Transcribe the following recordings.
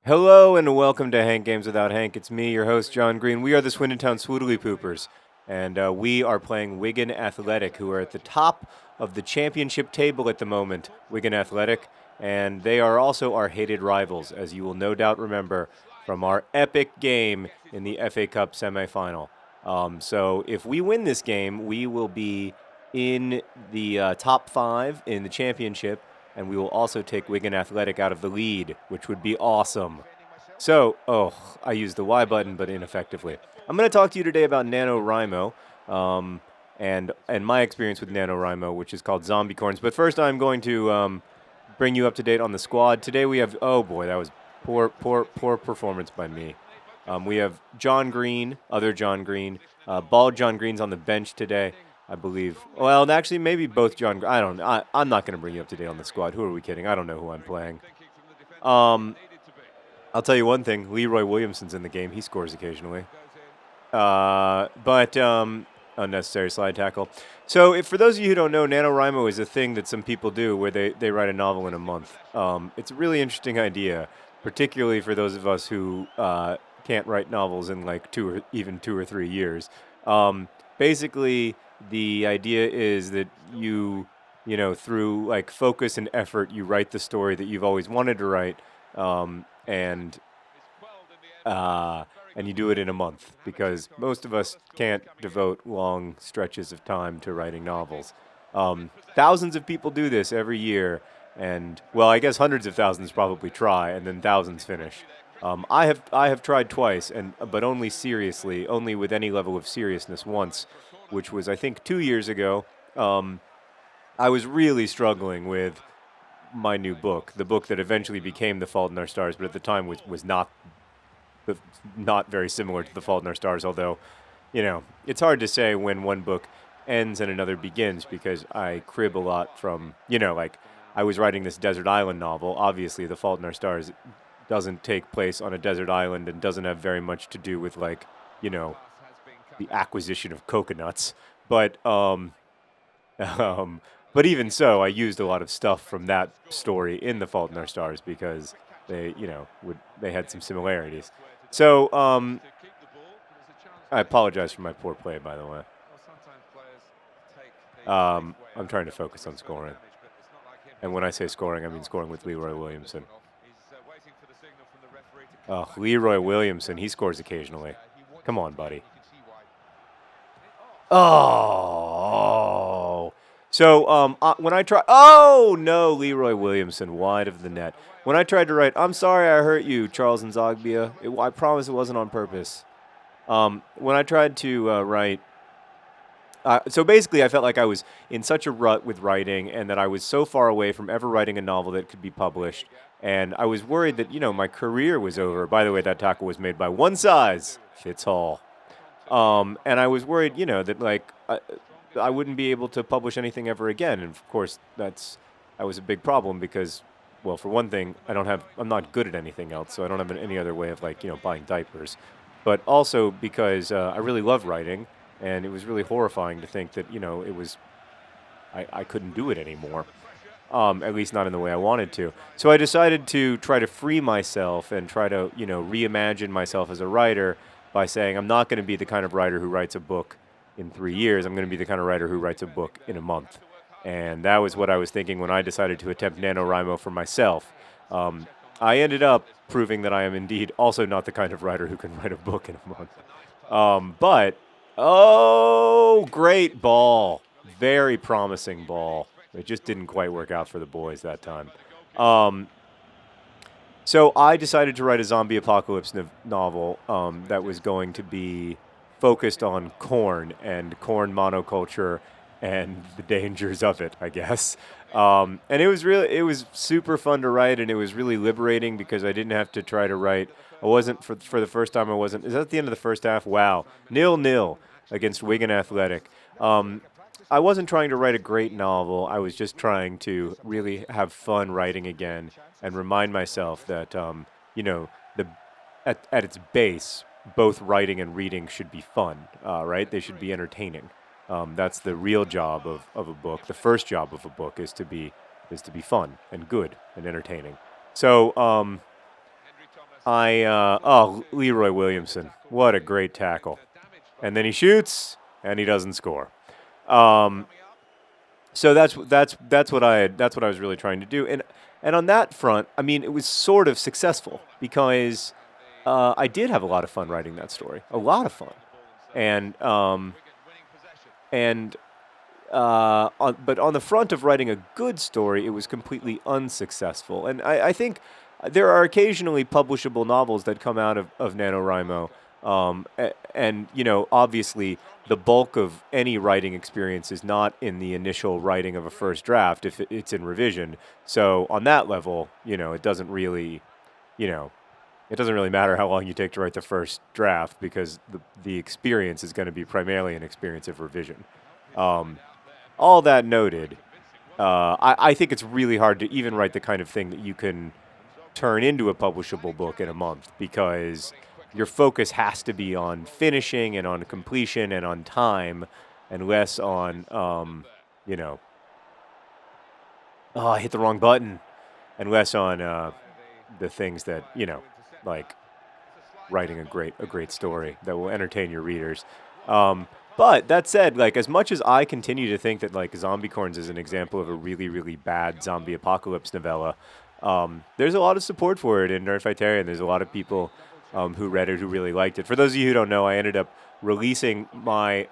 Hello and welcome to Hank Games Without Hank. It's me, your host, John Green. We are the Swindon Swoodilypoopers, and we are playing Wigan Athletic, who are at the top of the championship table at the moment, Wigan Athletic, and they are also our hated rivals, as you will no doubt remember from our epic game in the FA Cup semifinal. So if we win this game, we will be in the top five in the championship, and we will also take Wigan Athletic out of the lead, which would be awesome. So, I used the Y button, but ineffectively. I'm going to talk to you today about NanoWriMo, and my experience with NanoWriMo, which is called Zombie Corns. But first, I'm going to bring you up to date on the squad. Today we have, oh boy, that was poor performance by me. We have John Green, other John Green, bald John Green's on the bench today, I believe. Well, actually, maybe both John. I don't know. I'm not going to bring you up to date on the squad. Who are we kidding? I don't know who I'm playing. I'll tell you one thing. Leroy Williamson's in the game. He scores occasionally. But unnecessary slide tackle. So for those of you who don't know, NaNoWriMo is a thing that some people do where they write a novel in a month. It's a really interesting idea, particularly for those of us who can't write novels in like 2 or 3 years. Basically, the idea is that you through like focus and effort, you write the story that you've always wanted to write, and you do it in a month because most of us can't devote long stretches of time to writing novels. Thousands of people do this every year, and well, I guess hundreds of thousands probably try, and then thousands finish. I have tried twice, but only seriously, only with any level of seriousness once, which was I think 2 years ago. I was really struggling with my new book, the book that eventually became The Fault in Our Stars, but at the time was not very similar to The Fault in Our Stars, although, it's hard to say when one book ends and another begins because I crib a lot from, like I was writing this desert island novel. Obviously, The Fault in Our Stars doesn't take place on a desert island and doesn't have very much to do with the acquisition of coconuts, but but even so, I used a lot of stuff from that story in The Fault in Our Stars because they had some similarities. So I apologize for my poor play, by the way. I'm trying to focus on scoring, and when I say scoring, I mean scoring with Leroy Williamson. Leroy Williamson, he scores occasionally. Come on, buddy. Oh. So when I try, oh no, Leroy Williamson wide of the net. When I tried to write, I'm sorry I hurt you, Charles Nzogbia. I promise it wasn't on purpose. When I tried to write, so basically I felt like I was in such a rut with writing, and that I was so far away from ever writing a novel that could be published, and I was worried that my career was over. By the way, that tackle was made by one size fits all. And I was worried, that like I wouldn't be able to publish anything ever again. And of course, that was a big problem because, well, for one thing, I'm not good at anything else, so I don't have any other way of buying diapers. But also because I really love writing, and it was really horrifying to think that I couldn't do it anymore. At least not in the way I wanted to. So I decided to try to free myself and try to reimagine myself as a writer by saying I'm not going to be the kind of writer who writes a book in 3 years. I'm going to be the kind of writer who writes a book in a month. And that was what I was thinking when I decided to attempt NaNoWriMo for myself. I ended up proving that I am indeed also not the kind of writer who can write a book in a month. Great ball. Very promising ball. It just didn't quite work out for the boys that time. So I decided to write a zombie apocalypse novel that was going to be focused on corn and corn monoculture and the dangers of it, I guess. And it was super fun to write, and it was really liberating because I didn't have to try to write. I wasn't, for the first time, is that at the end of the first half? Wow. 0-0 against Wigan Athletic. I wasn't trying to write a great novel. I was just trying to really have fun writing again and remind myself that, at its base, both writing and reading should be fun, right? They should be entertaining. That's the real job of a book. The first job of a book is to be fun and good and entertaining. So Leroy Williamson, what a great tackle. And then he shoots, and he doesn't score. So that's what I was really trying to do, and on that front, I mean, it was sort of successful because I did have a lot of fun writing that story, a lot of fun, and but on the front of writing a good story, it was completely unsuccessful, and I think there are occasionally publishable novels that come out of NanoWriMo, and obviously the bulk of any writing experience is not in the initial writing of a first draft if it's in revision. So on that level, it doesn't really, it doesn't really matter how long you take to write the first draft because the experience is going to be primarily an experience of revision. All that noted, I think it's really hard to even write the kind of thing that you can turn into a publishable book in a month because your focus has to be on finishing and on completion and on time and less on, oh, I hit the wrong button, and less on the things that, like writing a great story that will entertain your readers. But that said, like, as much as I continue to think that, like, Zombiecorns is an example of a really, really bad zombie apocalypse novella, there's a lot of support for it in Nerdfightarian. There's a lot of people who read it who really liked it. For those of you who don't know, I ended up releasing I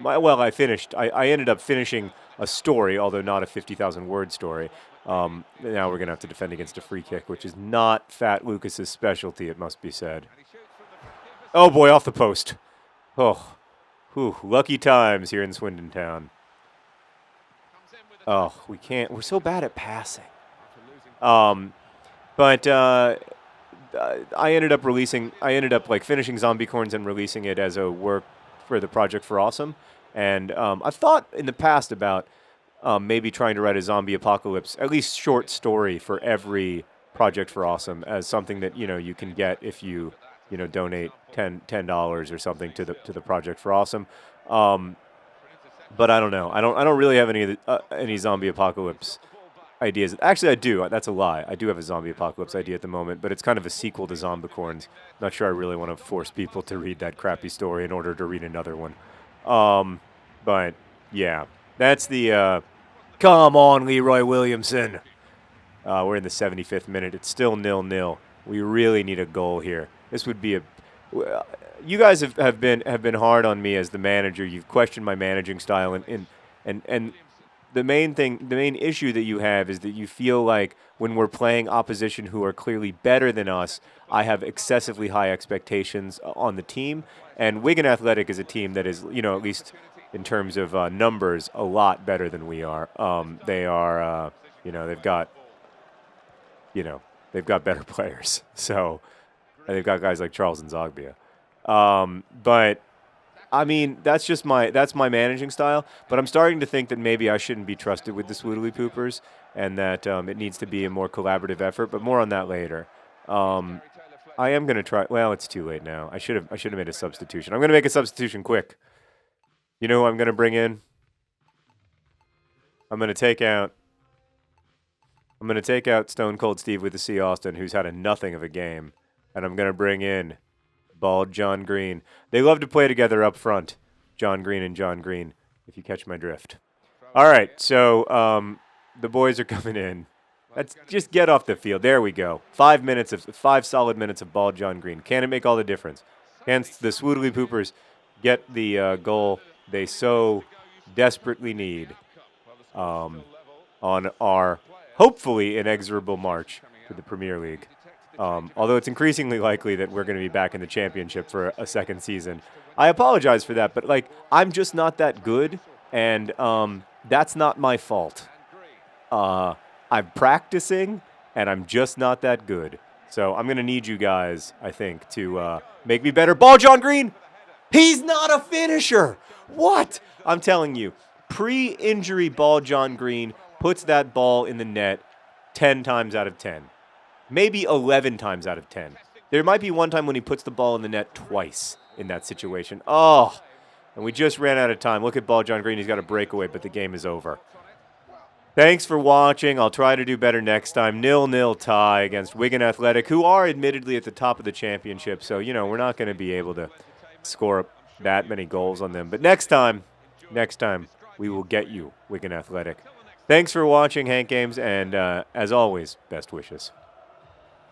ended up finishing a story, although not a 50,000-word story. Now we're going to have to defend against a free kick, which is not Fat Lucas's specialty, it must be said. Oh, boy, off the post. Oh, whew, lucky times here in Swindon town. Oh, we're so bad at passing. But I ended up finishing Zombiecorns and releasing it as a work for the Project for Awesome. And I've thought in the past about maybe trying to write a zombie apocalypse, at least short story for every Project for Awesome as something that, you can get if you, donate $10 or something to the Project for Awesome. But I don't know. I don't really have any zombie apocalypse ideas. Actually, I do. That's a lie. I do have a zombie apocalypse idea at the moment, but it's kind of a sequel to Zombicorns. Not sure I really want to force people to read that crappy story in order to read another one. But yeah, that's the. Come on, Leroy Williamson. We're in the 75th minute. It's still 0-0. We really need a goal here. This would be you guys have been hard on me as the manager. You've questioned my managing style, and the main issue that you have is that you feel like when we're playing opposition who are clearly better than us, I have excessively high expectations on the team. And Wigan Athletic is a team that is, at least in terms of numbers, a lot better than we are. They are, they've got better players. So, and they've got guys like Charles and Zogbia. But I mean, that's my managing style, but I'm starting to think that maybe I shouldn't be trusted with the Swoodilypoopers and that it needs to be a more collaborative effort, but more on that later. I am going to try. Well, it's too late now. I should have made a substitution. I'm going to make a substitution quick. You know who I'm going to bring in? I'm going to take out Stone Cold Steve with the C. Austin, who's had a nothing of a game, and I'm going to bring in Bald John Green. They love to play together up front, John Green and John Green, if you catch my drift. All right, so the boys are coming in. Let's just get off the field. There we go. 5 solid minutes of Bald John Green. Can it make all the difference? Can the Swoodilypoopers get the goal they so desperately need on our hopefully inexorable march to the Premier League? Although it's increasingly likely that we're going to be back in the championship for a second season. I apologize for that, but I'm just not that good, and that's not my fault. I'm practicing, and I'm just not that good. So I'm going to need you guys, I think, to make me better. Ball John Green! He's not a finisher! What? I'm telling you, pre-injury Ball John Green puts that ball in the net 10 times out of 10. Maybe 11 times out of 10. There might be one time when he puts the ball in the net twice in that situation. Oh, and we just ran out of time. Look at Ball John Green. He's got a breakaway, but the game is over. Thanks for watching. I'll try to do better next time. 0-0 tie against Wigan Athletic, who are admittedly at the top of the championship. So, we're not going to be able to score that many goals on them. But next time, we will get you, Wigan Athletic. Thanks for watching, Hank Games, and as always, best wishes.